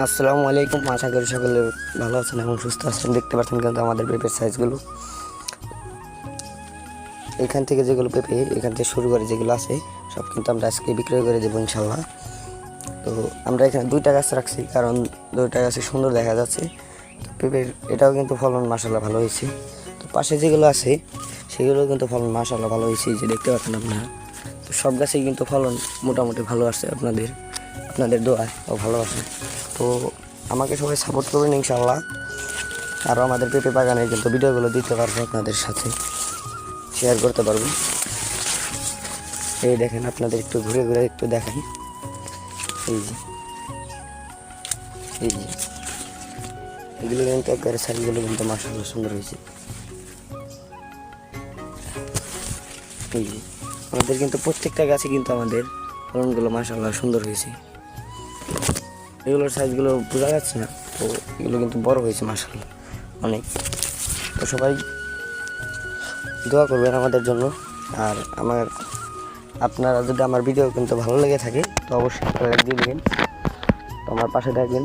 আসসালামু আলাইকুম। আশা করি সকলে ভালো আছেন এবং সুস্থ আছেন। দেখতে পাচ্ছেন কিন্তু আমাদের পেঁপের সাইজগুলো, এখান থেকে যেগুলো পেঁপে এখান থেকে শুরু করে যেগুলো আছে সব কিন্তু আমরা আজকে বিক্রয় করে দেবো ইনশাল্লাহ। তো আমরা এখানে 2টা গাছ রাখছি, কারণ 2টা গাছে সুন্দর দেখা যাচ্ছে। তো পেঁপের এটাও কিন্তু ফলন মাশাআল্লাহ ভালো হয়েছে। তো পাশে যেগুলো আছে সেগুলো কিন্তু ফলন মাশাআল্লাহ ভালো হয়েছে, যে দেখতে পাচ্ছেন আপনারা। তো সব গাছেই কিন্তু ফলন মোটামুটি ভালো আসছে আপনাদের দোয়ায় ও ভালোবাসে। তো আমাকে সবাই সাপোর্ট করবেন ইনশাআল্লাহ। আরও আমাদের পেঁপে বাগানের কিন্তু ভিডিওগুলো দিতে পারবো, আপনাদের সাথে শেয়ার করতে পারবো। এই দেখেন, আপনাদের একটু ঘুরে ঘুরে একটু দেখাই। এই যে এগুলো কিন্তু একবারে সাইজগুলো কিন্তু মাশাআল্লাহ সুন্দর হয়েছে। এই যে আমাদের কিন্তু প্রত্যেকটা গাছে কিন্তু আমাদের ফলনগুলো মাশাআল্লাহ সুন্দর হয়েছে। এগুলোর সাইজগুলো বোঝা যাচ্ছে না, তো এগুলো কিন্তু বড় হয়েছে মাশাআল্লাহ অনেক। তো সবাই দোয়া করবেন আমাদের জন্য। আর আপনারা যদি আমার ভিডিও কিন্তু ভালো লেগে থাকে তো অবশ্যই লাইক দিয়ে দেবেন, তো আমার পাশে থাকবেন।